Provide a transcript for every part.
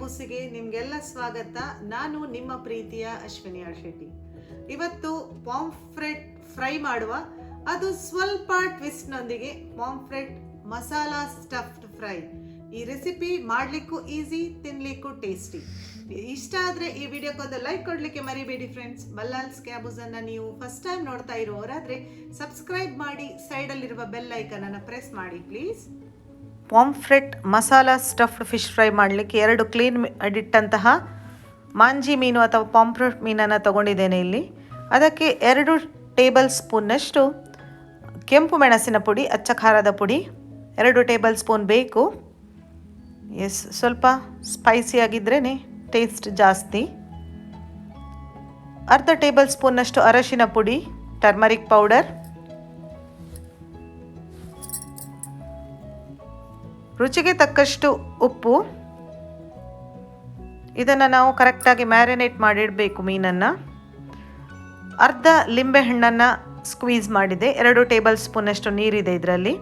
ನ್ಯೂಸ್ಗೆ ನಿಮಗೆಲ್ಲ ಸ್ವಾಗತ. ನಾನು ನಿಮ್ಮ ಪ್ರೀತಿಯ ಅಶ್ವಿನಿ ಶೆಟ್ಟಿ. ಇವತ್ತು ಪಾಂಫ್ರೆಟ್ ಫ್ರೈ ಮಾಡುವ, ಅದು ಸ್ವಲ್ಪ ಟ್ವಿಸ್ಟ್ನೊಂದಿಗೆ ಪಾಂಫ್ರೆಟ್ ಮಸಾಲಾ ಸ್ಟಫ್ಡ್ ಫ್ರೈ. ಈ ರೆಸಿಪಿ ಮಾಡಲಿಕ್ಕೂ ಈಸಿ, ತಿನ್ನಲಿಕ್ಕೂ ಟೇಸ್ಟಿ. ಇಷ್ಟ ಆದರೆ ಈ ವಿಡಿಯೋಕ್ಕೊಂದು ಲೈಕ್ ಕೊಡಲಿಕ್ಕೆ ಮರಿಬೇಡಿ ಫ್ರೆಂಡ್ಸ್. ಬಲ್ಲಾಲ್ಸ್ ಕ್ಯಾಬೂಸನ್ನು ನೀವು ಫಸ್ಟ್ ಟೈಮ್ ನೋಡ್ತಾ ಇರುವವರಾದರೆ ಸಬ್ಸ್ಕ್ರೈಬ್ ಮಾಡಿ, ಸೈಡಲ್ಲಿರುವ ಬೆಲ್ ಐಕನನ್ನು ಪ್ರೆಸ್ ಮಾಡಿ please. Pomfret masala stuffed fish fry ಮಾಡಲಿಕ್ಕೆ 2 ಕ್ಲೀನ್ ಇಟ್ಟಂತಹ ಮಾಂಜಿ ಮೀನು ಅಥವಾ ಪಾಂಫ್ರೆಟ್ ಮೀನನ್ನು ತಗೊಂಡಿದ್ದೇನೆ ಇಲ್ಲಿ. ಅದಕ್ಕೆ 2 ಟೇಬಲ್ ಸ್ಪೂನ್ನಷ್ಟು ಕೆಂಪು ಮೆಣಸಿನ ಪುಡಿ, ಅಚ್ಚ ಖಾರದ ಪುಡಿ 2 ಟೇಬಲ್ ಸ್ಪೂನ್ ಬೇಕು. ಸ್ವಲ್ಪ ಸ್ಪೈಸಿ ಆಗಿದ್ರೇ ಟೇಸ್ಟ್ ಜಾಸ್ತಿ. ಅರ್ಧ ಟೇಬಲ್ ಸ್ಪೂನ್ನಷ್ಟು ಅರಶಿನ ಪುಡಿ, ಟರ್ಮರಿಕ್ ಪೌಡರ್, ರುಚಿಗೆ ತಕ್ಕಷ್ಟು ಉಪ್ಪು. ಇದನ್ನು ನಾವು ಕರೆಕ್ಟಾಗಿ ಮ್ಯಾರಿನೇಟ್ ಮಾಡಿಡಬೇಕು ಮೀನನ್ನು. ಅರ್ಧ ಲಿಂಬೆಹಣ್ಣನ್ನು ಸ್ಕ್ವೀಸ್ ಮಾಡಿದೆ, 2 ಟೇಬಲ್ ಸ್ಪೂನಷ್ಟು ನೀರಿದೆ ಇದರಲ್ಲಿ.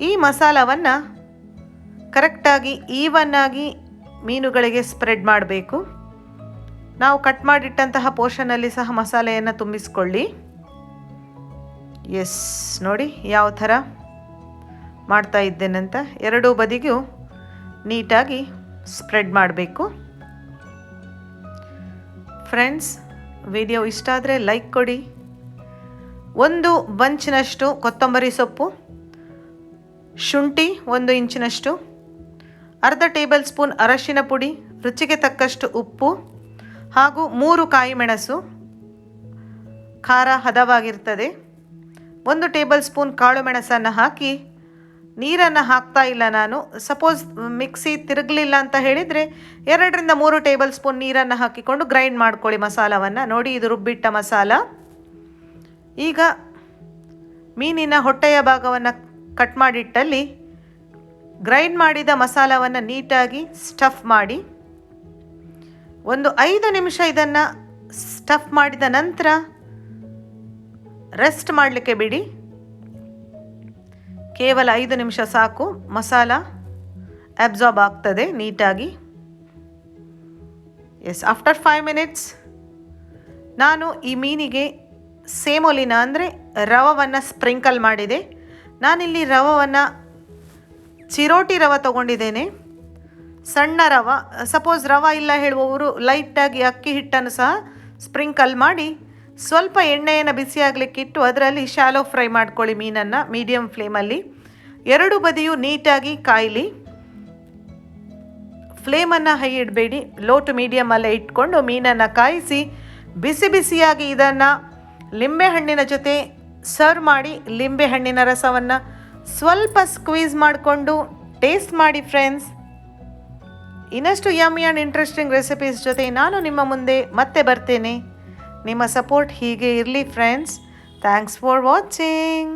ಈ ಮಸಾಲವನ್ನು ಕರೆಕ್ಟಾಗಿ ಈವನ್ ಆಗಿ ಮೀನುಗಳಿಗೆ ಸ್ಪ್ರೆಡ್ ಮಾಡಬೇಕು. ನಾವು ಕಟ್ ಮಾಡಿಟ್ಟಂತಹ ಪೋರ್ಷನಲ್ಲಿ ಸಹ ಮಸಾಲೆಯನ್ನು ತುಂಬಿಸ್ಕೊಳ್ಳಿ. ನೋಡಿ ಯಾವ ಥರ ಮಾಡ್ತಾ ಇದ್ದೇನಂತ. 2 ಬದಿಗೂ ನೀಟಾಗಿ ಸ್ಪ್ರೆಡ್ ಮಾಡಬೇಕು. ಫ್ರೆಂಡ್ಸ್, ವಿಡಿಯೋ ಇಷ್ಟ ಆದರೆ ಲೈಕ್ ಕೊಡಿ. 1 ಬಂಚಿನಷ್ಟು ಕೊತ್ತಂಬರಿ ಸೊಪ್ಪು, ಶುಂಠಿ 1 ಇಂಚಿನಷ್ಟು, ಅರ್ಧ ಟೇಬಲ್ ಸ್ಪೂನ್ ಅರಶಿನ ಪುಡಿ, ರುಚಿಗೆ ತಕ್ಕಷ್ಟು ಉಪ್ಪು ಹಾಗೂ 3 ಕಾಯಿ ಮೆಣಸು, ಖಾರ ಹದವಾಗಿರ್ತದೆ. 1 ಟೇಬಲ್ ಸ್ಪೂನ್ ಕಾಳು ಮೆಣಸನ್ನು ಹಾಕಿ, ನೀರನ್ನು ಹಾಕ್ತಾ ಇಲ್ಲ ನಾನು. ಸಪೋಸ್ ಮಿಕ್ಸಿ ತಿರುಗಲಿಲ್ಲ ಅಂತ ಹೇಳಿದರೆ 2 ರಿಂದ 3 ಟೇಬಲ್ ಸ್ಪೂನ್ ನೀರನ್ನು ಹಾಕಿಕೊಂಡು ಗ್ರೈಂಡ್ ಮಾಡ್ಕೊಳ್ಳಿ ಮಸಾಲವನ್ನು. ನೋಡಿ, ಇದು ರುಬ್ಬಿಟ್ಟ ಮಸಾಲ. ಈಗ ಮೀನಿನ ಹೊಟ್ಟೆಯ ಭಾಗವನ್ನು ಕಟ್ ಮಾಡಿಟ್ಟಲ್ಲಿ ಗ್ರೈಂಡ್ ಮಾಡಿದ ಮಸಾಲವನ್ನು ನೀಟಾಗಿ ಸ್ಟಫ್ ಮಾಡಿ 5 ನಿಮಿಷ ಇದನ್ನು ಸ್ಟಫ್ ಮಾಡಿದ ನಂತರ ರೆಸ್ಟ್ ಮಾಡಲಿಕ್ಕೆ ಬಿಡಿ. ಕೇವಲ 5 ನಿಮಿಷ ಸಾಕು, ಮಸಾಲ ಅಬ್ಸಾರ್ಬ್ ಆಗ್ತದೆ ನೀಟಾಗಿ. ಆಫ್ಟರ್ 5 ಮಿನಿಟ್ಸ್ ನಾನು ಈ ಮೀನಿಗೆ ಸೇಮೋಲಿನ ಅಂದರೆ ರವವನ್ನು ಸ್ಪ್ರಿಂಕಲ್ ಮಾಡಿದೆ. ನಾನಿಲ್ಲಿ ರವವನ್ನು ಚಿರೋಟಿ ರವ ತೊಗೊಂಡಿದ್ದೇನೆ, ಸಣ್ಣ ರವ. ಸಪೋಸ್ ರವ ಇಲ್ಲ ಹೇಳುವವರು ಲೈಟಾಗಿ ಅಕ್ಕಿ ಹಿಟ್ಟನ್ನು ಸಹ ಸ್ಪ್ರಿಂಕಲ್ ಮಾಡಿ ಸ್ವಲ್ಪ ಎಣ್ಣೆಯನ್ನು ಬಿಸಿಯಾಗಲಿಕ್ಕಿಟ್ಟು ಅದರಲ್ಲಿ ಶಾಲೋ ಫ್ರೈ ಮಾಡ್ಕೊಳ್ಳಿ ಮೀನನ್ನು ಮೀಡಿಯಮ್ ಫ್ಲೇಮಲ್ಲಿ. 2 ಬದಿಯೂ ನೀಟಾಗಿ ಕಾಯಲಿ. ಫ್ಲೇಮನ್ನು ಹೈ ಇಡಬೇಡಿ, ಲೋ ಟು ಮೀಡಿಯಮಲ್ಲೇ ಇಟ್ಕೊಂಡು ಮೀನನ್ನು ಕಾಯಿಸಿ ಬಿಸಿ ಬಿಸಿಯಾಗಿ ಇದನ್ನು ಲಿಂಬೆಹಣ್ಣಿನ ಜೊತೆ ಸರ್ವ್ ಮಾಡಿ. ಲಿಂಬೆಹಣ್ಣಿನ ರಸವನ್ನು ಸ್ವಲ್ಪ ಸ್ಕ್ವೀಸ್ ಮಾಡಿಕೊಂಡು ಟೇಸ್ಟ್ ಮಾಡಿ ಫ್ರೆಂಡ್ಸ್. ಇನ್ನಷ್ಟು ಯಮ್ಮಿ ಆ್ಯಂಡ್ ಇಂಟ್ರೆಸ್ಟಿಂಗ್ ರೆಸಿಪೀಸ್ ಜೊತೆ ನಾನು ನಿಮ್ಮ ಮುಂದೆ ಮತ್ತೆ ಬರ್ತೇನೆ. ನಿಮ್ಮ ಸಪೋರ್ಟ್ ಹೀಗೆ ಇರಲಿ ಫ್ರೆಂಡ್ಸ್. Thanks for watching.